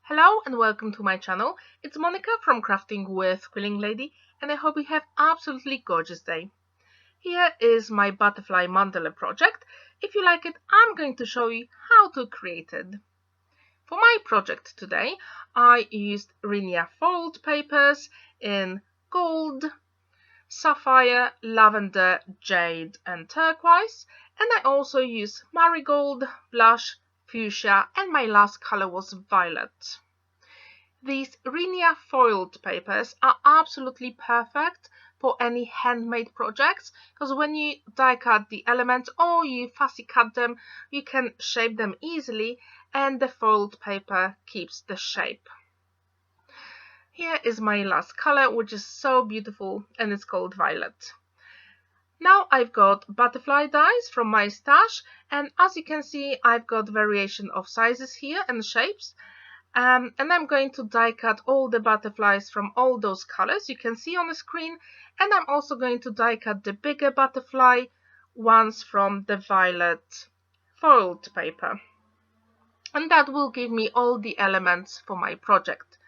Hello and welcome to my channel. It's Monica from Crafting with Quilling Lady, and I hope you have absolutely gorgeous day. Here is my butterfly mandala project. If you like it, I'm going to show you how to create it. For my project today, I used Rinea foiled papers in gold, sapphire, lavender, jade and turquoise, and I also used marigold, blush, fuchsia, and my last color was violet. These Rinea foiled papers are absolutely perfect for any handmade projects because when you die cut the elements or you fussy cut them, you can shape them easily and the foiled paper keeps the shape. Here is my last color, which is so beautiful, and it's called violet. Now I've got butterfly dies from my stash, and as you can see, I've got variation of sizes here and shapes. And I'm going to die cut all the butterflies from all those colors you can see on the screen, and I'm also going to die cut the bigger butterfly ones from the violet foiled paper, and that will give me all the elements for my project.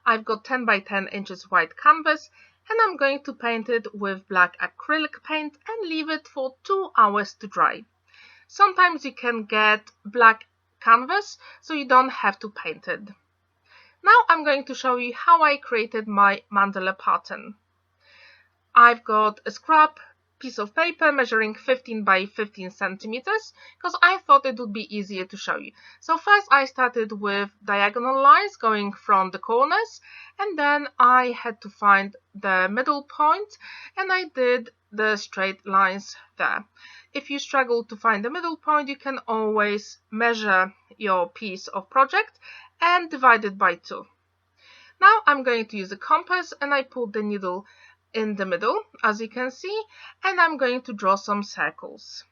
I've got 10 by 10 inches white canvas, and I'm going to paint it with black acrylic paint and leave it for 2 hours to dry. Sometimes you can get black canvas, so you don't have to paint it. Now I'm going to show you how I created my mandala pattern. I've got a scrap piece of paper measuring 15 by 15 centimeters because I thought it would be easier to show you. So first I started with diagonal lines going from the corners, and then I had to find the middle point, and I did the straight lines there. If you struggle to find the middle point, you can always measure your piece of project and divide it by 2. Now I'm going to use a compass, and I put the needle in the middle, as you can see, and I'm going to draw some circles.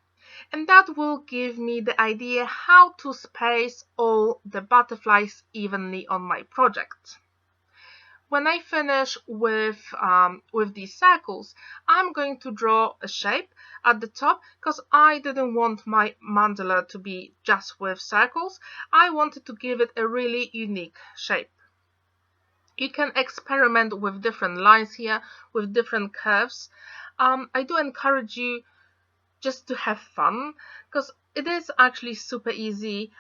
And that will give me the idea how to space all the butterflies evenly on my project. When I finish with these circles, I'm going to draw a shape at the top because I didn't want my mandala to be just with circles. I wanted to give it a really unique shape. You can experiment with different lines here, with different curves. I do encourage you just to have fun because it is actually super easy.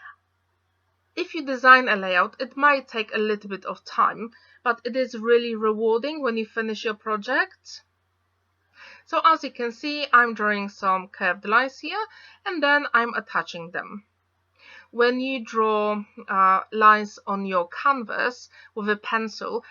If you design a layout, it might take a little bit of time, but it is really rewarding when you finish your project. So as you can see, I'm drawing some curved lines here, and then I'm attaching them. When you draw lines on your canvas with a pencil,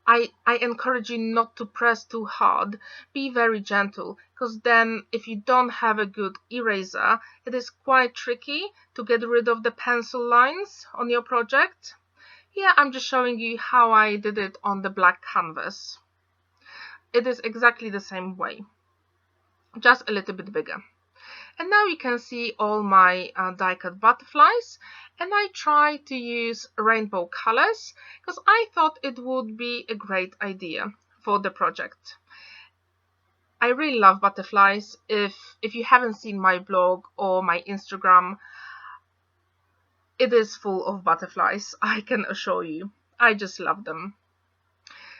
I encourage you not to press too hard. Be very gentle, because then if you don't have a good eraser, it is quite tricky to get rid of the pencil lines on your project. Here I'm just showing you how I did it on the black canvas. It is exactly the same way, just a little bit bigger. And now you can see all my die-cut butterflies, and I tried to use rainbow colors because I thought it would be a great idea for the project. I really love butterflies. If you haven't seen my blog or my Instagram, it is full of butterflies, I can assure you. I just love them.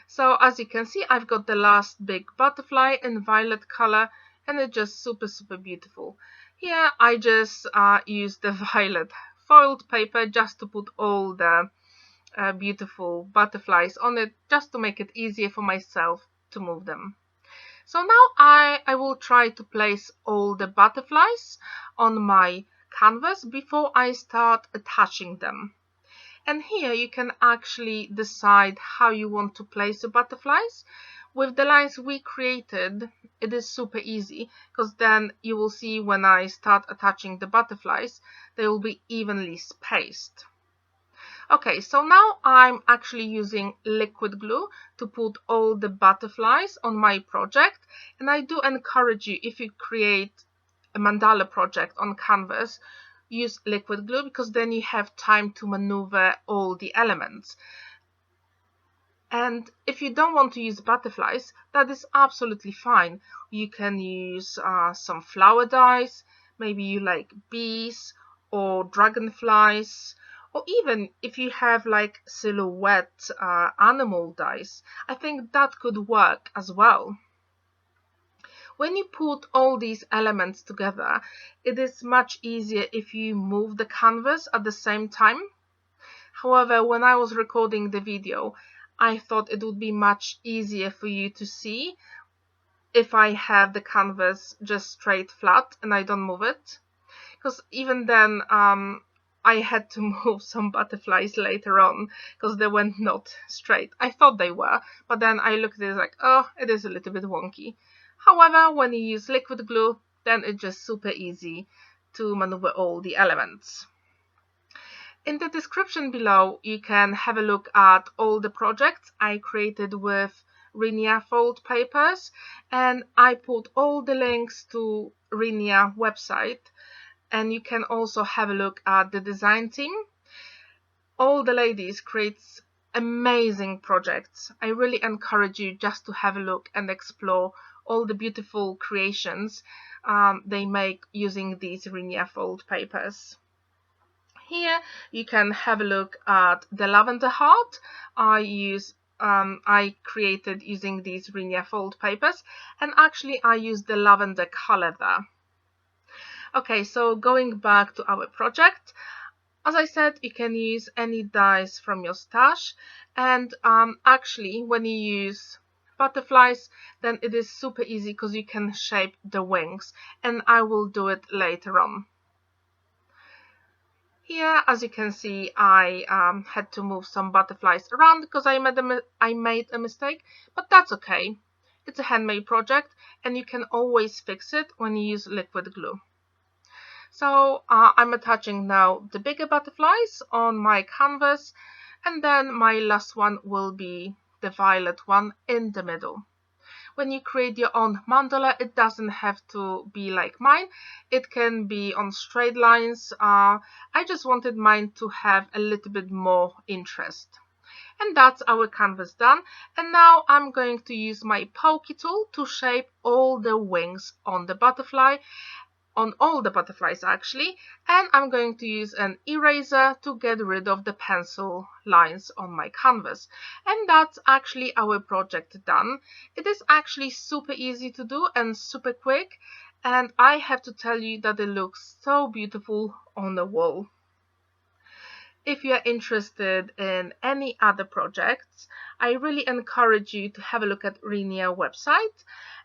So as you can see, I've got the last big butterfly in violet color, and it's just super beautiful. Here I just used the violet foiled paper just to put all the beautiful butterflies on it, just to make it easier for myself to move them. So now I will try to place all the butterflies on my canvas before I start attaching them. And here you can actually decide how you want to place the butterflies. With the lines we created, it is super easy because then you will see when I start attaching the butterflies, they will be evenly spaced. Okay, so now I'm actually using liquid glue to put all the butterflies on my project, and I do encourage you, if you create a mandala project on canvas, use liquid glue because then you have time to maneuver all the elements. And if you don't want to use butterflies, that is absolutely fine. You can use some flower dies, maybe you like bees or dragonflies, Or even if you have like silhouette animal dies, I think that could work as well. When you put all these elements together, it is much easier if you move the canvas at the same time. However, when I was recording the video, I thought it would be much easier for you to see if I have the canvas just straight flat and I don't move it. Because even then, I had to move some butterflies later on because they were not straight. I thought they were, but then I looked at it like, oh, it is a little bit wonky. However, when you use liquid glue, then it's just super easy to maneuver all the elements. In the description below, you can have a look at all the projects I created with Rinea fold papers, and I put all the links to Rinea website, and you can also have a look at the design team. All the ladies create amazing projects. I really encourage you just to have a look and explore all the beautiful creations they make using these Rinea fold papers. Here you can have a look at the lavender heart I created using these Rinea fold papers, and actually I used the lavender color there. Okay, so going back to our project, as I said, you can use any dies from your stash, and actually when you use butterflies, then it is super easy because you can shape the wings, and I will do it later on. Here, as you can see, I had to move some butterflies around because I made a mistake, but that's okay. It's a handmade project, and you can always fix it when you use liquid glue. So I'm attaching now the bigger butterflies on my canvas, and then my last one will be the violet one in the middle. When you create your own mandala, it doesn't have to be like mine. It can be on straight lines. I just wanted mine to have a little bit more interest. And that's our canvas done. And now I'm going to use my pokey tool to shape all the wings on the butterfly, on all the butterflies actually, and I'm going to use an eraser to get rid of the pencil lines on my canvas. And that's actually our project done. It is actually super easy to do and super quick, and I have to tell you that it looks so beautiful on the wall. If you are interested in any other projects, I really encourage you to have a look at Rinea website,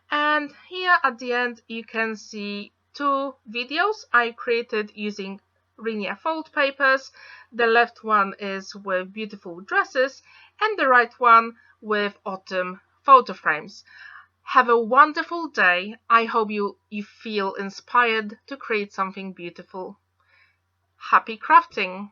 and here at the end you can see 2 videos I created using Rinea fold papers. The left one is with beautiful dresses, and the right one with autumn photo frames. Have a wonderful day. I hope you feel inspired to create something beautiful. Happy crafting!